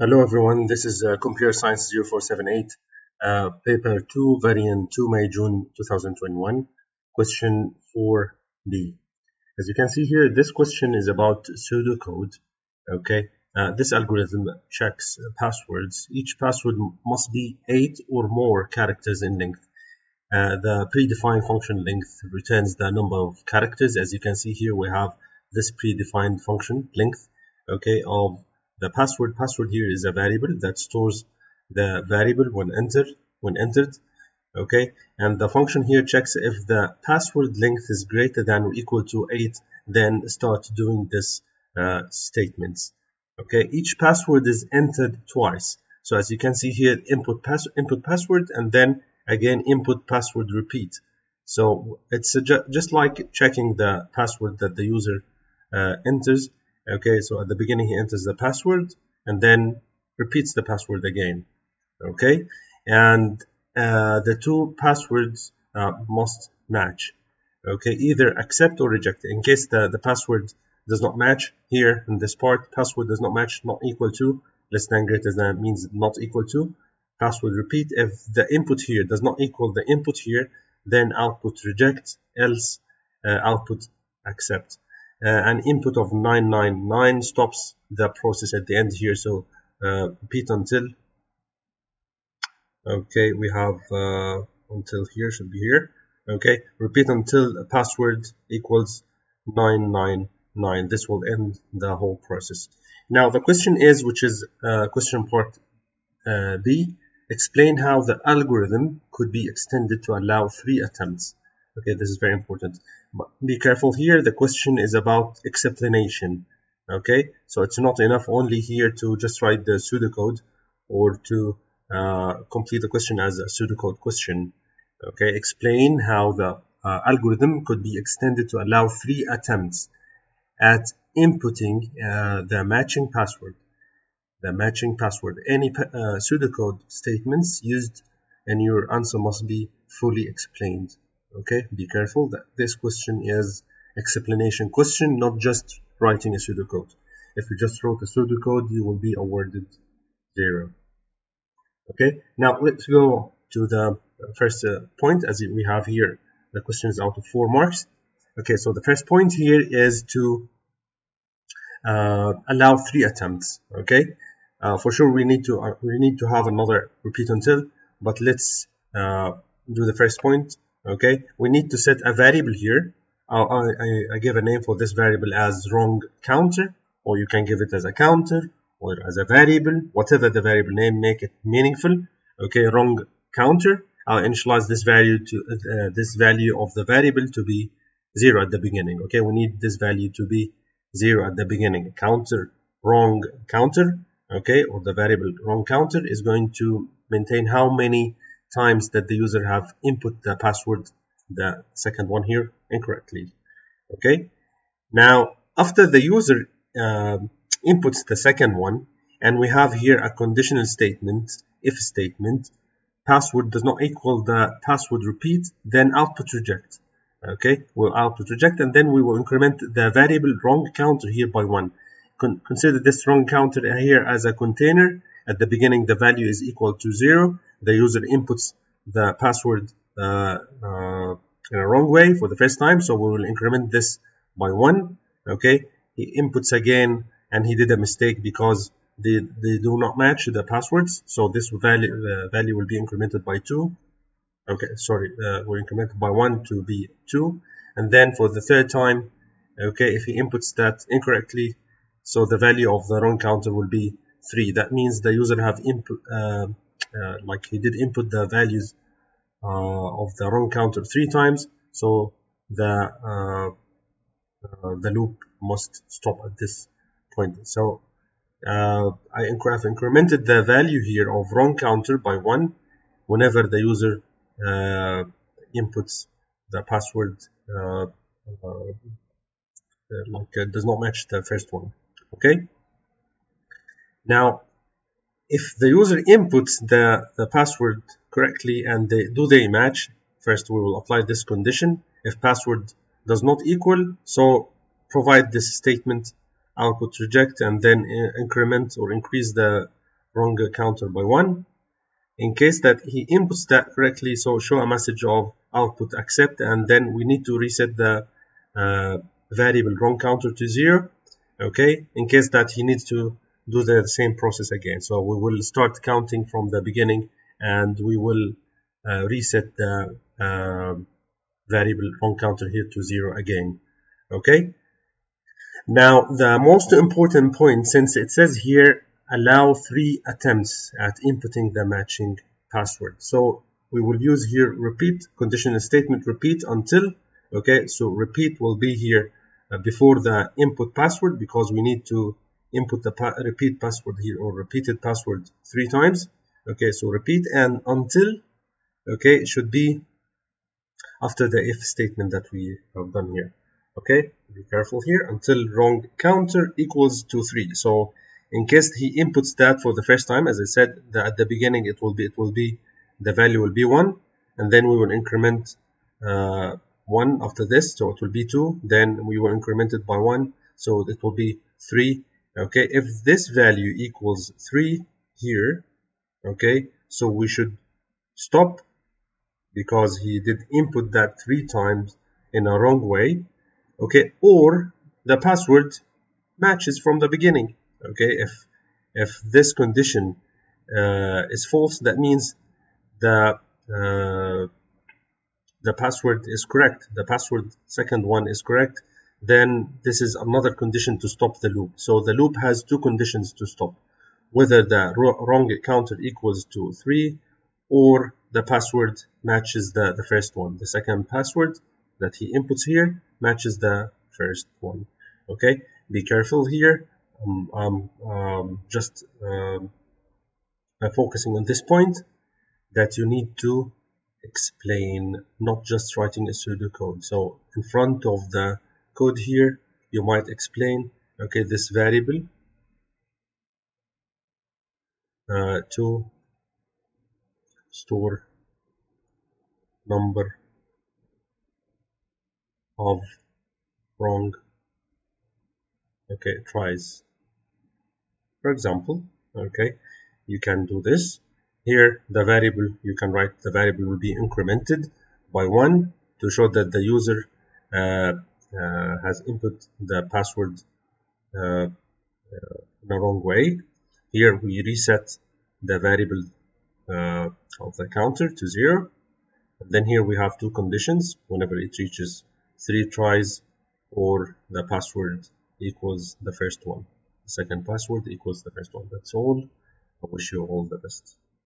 Hello everyone, this is Computer Science 0478, paper 2, variant 2 May June 2021, question 4b. As you can see here, this question is about pseudocode. Okay, this algorithm checks passwords. Each password must be 8 or more characters in length. The predefined function length returns the number of characters. As you can see here, we have this predefined function length, okay, of the password. Password here is a variable that stores the variable when entered, okay, and the function here checks if the password length is greater than or equal to 8, then start doing this statements. Okay, each password is entered twice. So as you can see here, input password, and then again input password repeat. So it's just like checking the password that the user enters. Okay, so at the beginning he enters the password and then repeats the password again. Okay, and the two passwords must match. Okay, either accept or reject. In case the password does not match here in this part, password does not match, not equal to, less than, greater than means not equal to, password repeat. If the input here does not equal the input here, then output reject, else output accept. An input of 999 stops the process at the end here, so repeat until. Okay, we have until here, should be here. Okay, repeat until password equals 999. This will end the whole process. Now the question is, which is question part B, explain how the algorithm could be extended to allow 3 attempts. Okay, this is very important. But be careful here, the question is about explanation. Okay, so it's not enough only here to just write the pseudocode or to complete the question as a pseudocode question. Okay, explain how the algorithm could be extended to allow 3 attempts at inputting the matching password. The matching password. Any pseudocode statements used in your answer must be fully explained. Okay, be careful that this question is explanation question, not just writing a pseudocode. If you just wrote a pseudocode, you will be awarded 0. Okay, now let's go to the first point. As we have here, the question is out of 4 marks. Okay, so the first point here is to allow 3 attempts. Okay, for sure we need to have another repeat until, but let's do the first point. Okay, we need to set a variable here. I give a name for this variable as wrong counter, or you can give it as a counter or as a variable, whatever the variable name, make it meaningful. Okay, wrong counter. I'll initialize this value to this value of the variable to be 0 at the beginning. Okay, we need this value to be 0 at the beginning. Counter wrong counter, okay, or the variable wrong counter is going to maintain how many times that the user have input the password, the second one here, incorrectly. Okay, now after the user inputs the second one, and we have here a conditional statement, if statement, password does not equal the password repeat, then output reject. Okay, we'll output reject, and then we will increment the variable wrong counter here by 1. Consider this wrong counter here as a container. At the beginning, the value is equal to 0. The user inputs the password in a wrong way for the first time, so we will increment this by 1. Okay, he inputs again, and he did a mistake because they do not match the passwords, so this value will be incremented by 2. Okay, sorry, we're incremented by 1 to be 2, and then for the third time, okay, if he inputs that incorrectly, so the value of the wrong counter will be 3. That means the user have input, like he did input the values of the wrong counter 3 times, so the loop must stop at this point. So I have incremented the value here of wrong counter by 1 whenever the user inputs the password does not match the first one. Okay, now if the user inputs the password correctly and they match, first we will apply this condition. If password does not equal, so provide this statement output reject, and then increment or increase the wrong counter by 1. In case that he inputs that correctly, so show a message of output accept, and then we need to reset the variable wrong counter to 0. Okay, in case that he needs to do the same process again, so we will start counting from the beginning and we will reset the variable wrong counter here to 0 again. Okay, now the most important point, since it says here allow 3 attempts at inputting the matching password, so we will use here repeat conditional statement repeat until. Okay, so repeat will be here before the input password, because we need to input the repeat password here, or repeated password 3 times. Okay, so repeat and until. Okay, it should be after the if statement that we have done here. Okay, be careful here, until wrong counter equals to 3. So in case he inputs that for the first time, as I said, at the beginning it will be the value will be 1, and then we will increment 1 after this, so it will be 2, then we will increment it by 1, so it will be 3. Okay, if this value equals 3 here, okay, so we should stop, because he did input that 3 times in a wrong way. Okay, or the password matches from the beginning. Okay, if this condition is false, that means the password is correct, the password second one is correct, then this is another condition to stop the loop. So the loop has 2 conditions to stop, whether the wrong counter equals to 3 or the password matches the first one. The second password that he inputs here matches the first one. Okay, be careful here. I'm just focusing on this point, that you need to explain, not just writing a pseudocode. So in front of the code here, you might explain, okay, this variable to store number of wrong tries, for example. Okay, you can do this here. The variable, you can write the variable will be incremented by 1 to show that the user has input the password in the wrong way. Here we reset the variable of the counter to 0. And then here we have 2 conditions: whenever it reaches 3 tries, or the password equals the first one. The second password equals the first one. That's all. I wish you all the best.